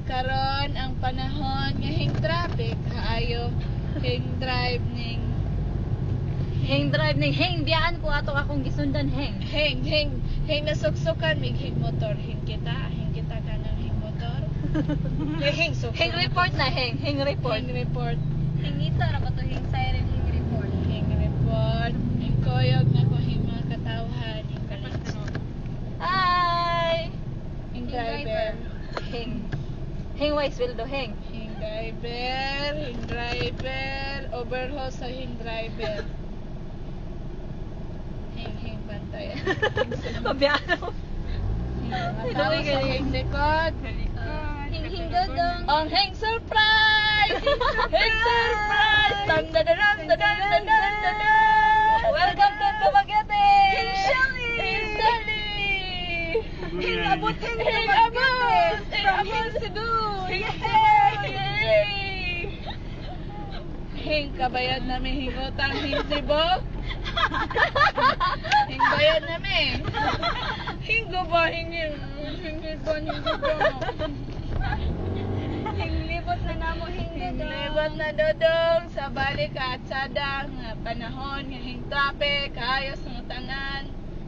karon ang panahon nga hing traffic kaayo hing drive ning hing biyaan ko ato akong gisundan hing nasuksukan mig hing motor hing kita kanang hing motor hing suksok hing report na hing report hing isa ra ba to hing siren hing report hing koyog na ko hing mga katawhan hing kalikson ay hing driver hing Waiswildo hing driver overhaul sa hing driver hing bantay pabiano Tawag sa hing likod hing dodong ang hing surprise welcome to Dumaguete hing Shelly hing abot from hing Cebu hing kabayad namin hing utang hing Cebu hing bayad namin hing guba hing libot na namo hing libot na dodong sa balik at sada nga panahon nga hing traffic ayos ng utangan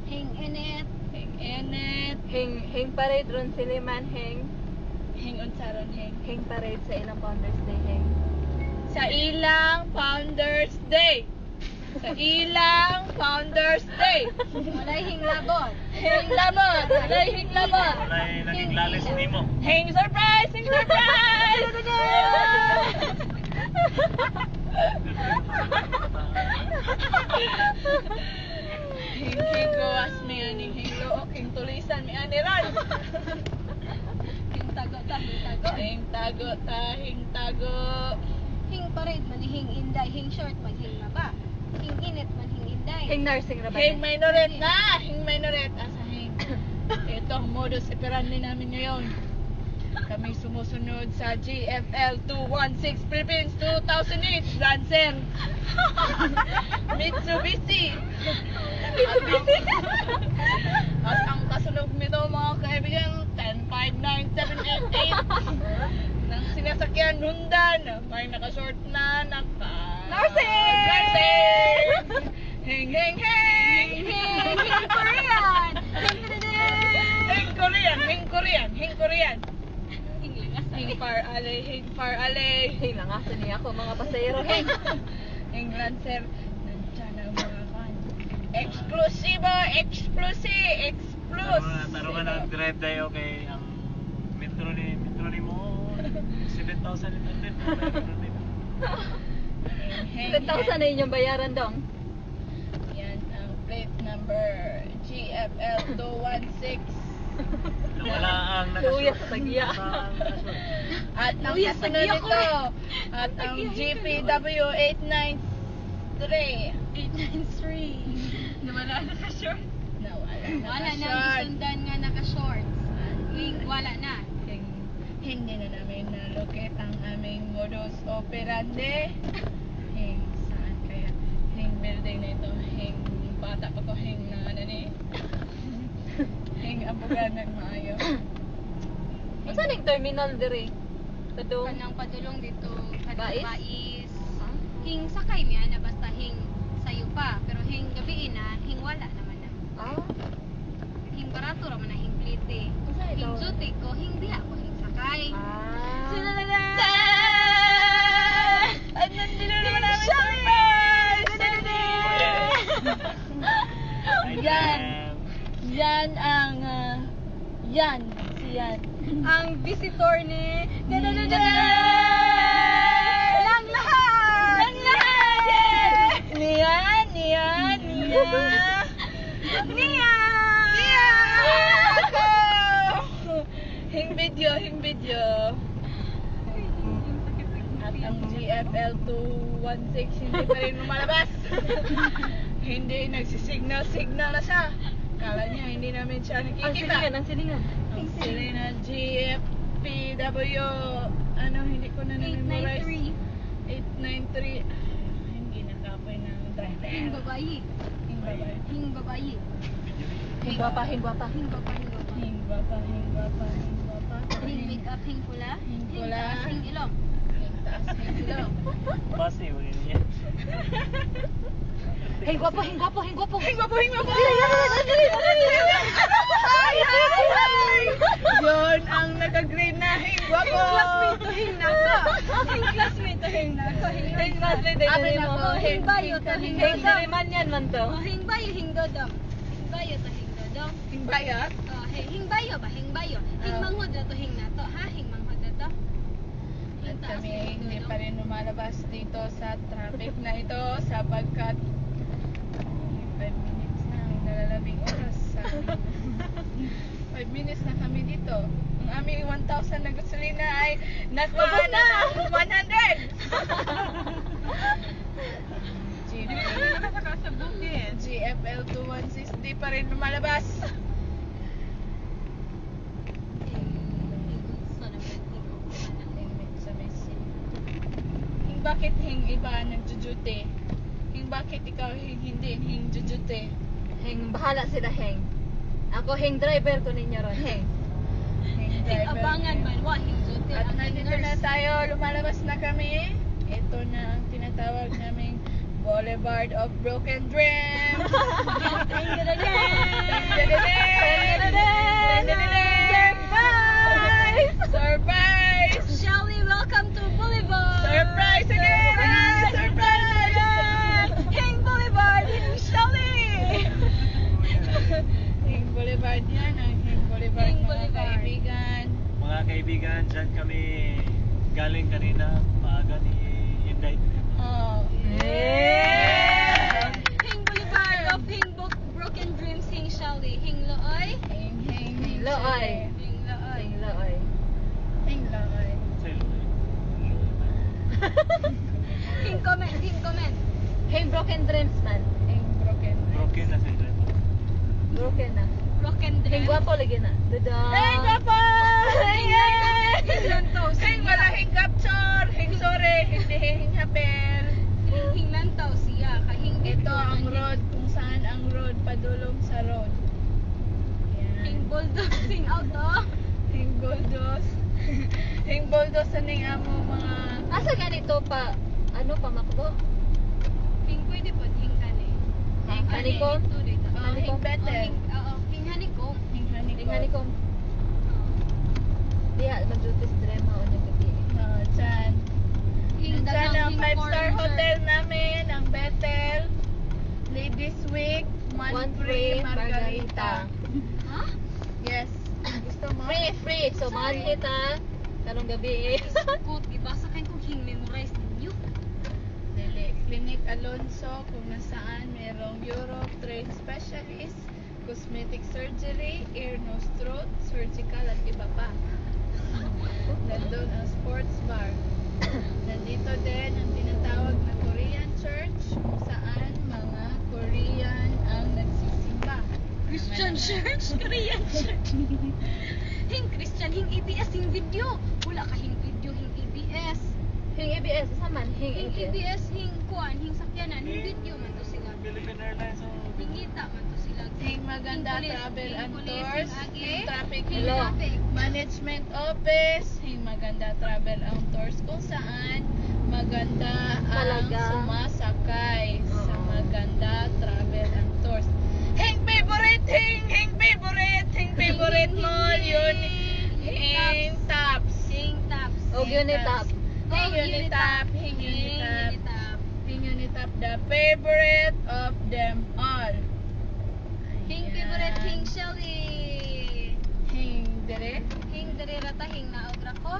hing init hing parade ron Siliman hing unsaron hing parade sa ilang Founders Day hing sa ilang Founders Day walay hing labot walay hing labot Walay naging lalis nimo. hing surprise hing gawas mi aning hing look hing tulisan mi aniran hing tago hing tago hing parade man hing inday hing short man hing maba hing init man hing inday hing minorette asa hing ito ang modus operandi namin ngayon kami sumusunod sa GFL 216 Philippines 2008 Lancer Mitsubishi at ang kasunod nito mga kaibigan 10597888 ng sinasakyan Honda na may nakashort na Nursing! Hing Korean hing far alley hing langasan niya ako mga pasahero hing Lancer nandiyan ang mga kan explosive Tarungan ang drive tayo kay ang metro ni mo 7,000 liters. 7,000 na inyong bayaran dong. Yan ang plate number GFL 216 Wala ang Luya sa tagya. at ang Luya sa kasunod tagya ko nito at ang GPW 893 Nawala na ka shorts. wala na short. gisundan nga naka-shorts. Wala na. Hindi na namin na-locate ang aming modus operandi. Saan kaya? Building na ito. Bata pa ko. Na ano ni. Abugan ng maayo. Saan yung terminal dire? Kadong? Kanang padulong dito. Bais? Bais. Hing sakay niya na basta hing sayo pa. Pero hing gabi na, hing wala naman na. Hing barato raman na hing plite. Hing juti ko, hing diha ko hing sakay. At nandito naman namin surprise! Yan ang Yan Ang visitor ni Lang lahat! Niya! Ako! Hing video. At ang GFL 216 hindi pa rin lumalabas. Hindi, nagsisignal na siya. Kala niya, hindi namin siya nakikita. Ang silingan. Ang silingan, GFPW, hindi ko na na-memorize. 893. Hindi nakapoy ng driver. Hing babayi. Hing babae. Hing gwapa. Hing gwapa. Hing gwapa. Hing make up, hing pula. Hing Hello. Basi, wala niya. Hing gwapo, hing gwapo, hing gwapo. Hing gwapo, hing gwapo. Hi, hi, hi. Yun ang naka-green na hing gwapo. Classmate to hing nako. Hing classmate to hing nako. Hing classmate Abi din na mo. ko, Hing bayo to hing Hing dodong. diliman yan man to. Oh, hing bayo, hing dodong. Hing bayo to hing dodong. Hing bayat. Oh, hing bayo ba? Hing bayo. Hing Ah. manghod na to hing nato. Ha? Hing manghod na to. At Hing taas, kami hing hindi dodong. pa rin lumalabas dito sa traffic na ito sapagkat 5 minutes na ang nalalabing oras sa 5 minutes na kami dito. Ang aming 1,000 na gasolina ay nagpabot na ng 100! GFL 216 di pa rin lumalabas. Sa Messi. Hing bakit hing iba nagjujute? Hing bakit ikaw hindi hing jujute? Hing bahala sila hing. Ako hing driver ko ninyo ron hing. Hing Hing driver. abangan man. Wa, hing jote. At Ang nandito hing na nurse. tayo, lumalabas na kami. Ito na ang tinatawag naming Boulevard of Broken Dreams. Surprise! Surprise! Shall we welcome to Boulevard? Surprise again! Surprise again! Hing Boulevard, hing Shelly! Hing Boulevard yan, ang Hing Boulevard, Hing mga Boulevard. kaibigan. Mga kaibigan, dyan kami galing kanina. Maaga ni Inday. Oh. Hing Boulevard of Hing Broken Dreams, hing Shelly. Hing Looy? Hing, hing, hing. Looy. Hing Looy. Hing laoy. Hing Looy. Hing comment, hing comment. Hing broken dreams man. Hing Broken Dreams. Broken na sila. Broken na. Broken Hing Dreams. gwapo lagi na. Dudong. Hing Gwapo! Hing Lantaw. Hing wala hing capture! Hing sore! Hindi hing hapel! Hing Lantaw siya. Kahing Ito ang road kung saan ang road padulong sa road. Hing Yan. Bulldog, hing auto. Hing bulldoze. Hing bulldoze sa ning amo mga Asa ganito pa ano pa makbo? Hing pwede po, hing kani. Hing Honeycomb? Ito dito. hing betel. Oo, hing honeycomb. Hing Hing honeycomb. honeycomb. Diha magjutis drama o yung gabi. Dyan. Hing Dyan dagang, ang hing 5-star corner. hotel namin, ang Bethel. Ladies Week, one free margarita. Ha? Yes. Gusto mo? Free. So monthly ta. Karong gabi. Kut, ibasa kayo kung hing memorize ninyo. Dili. Clinic Alonso, kung nasaan merong Europe Train Specialist, Cosmetic Surgery, Ear, Nose, Throat, Surgical at iba pa. Nandun ang sports bar. Nandito din ang tinatawag na Korean Church, kung saan mga Korean ang nagsisimba. Christian Church, Korean Church. Hing Christian, hing ABS, hing video. Wala ka hing video, hing ABS. Hing ABS sa man hing Hing ABS. ABS, hing kuan, hing sakyanan, hing video man to sila. Philippine Airlines. Hing ngita man to sila. Hing Maganda Hing police, Travel hing and police, Tours, hing agi, hing Traffic hing Hello. traffic. Management Office, hing Maganda Travel and Tours, kung saan maganda ang Talaga? sumasakay sa Oo. Maganda Travel and Tours. Hing favorite mall yun. Hing Tops. Hing taps. O Unitap. Hing Unitap. Hing Unitap. Hing Unitap, the favorite of them all. Hing Ayan. favorite, hing Shelly. Hing dire. Hing dere rata, hing naogra ko.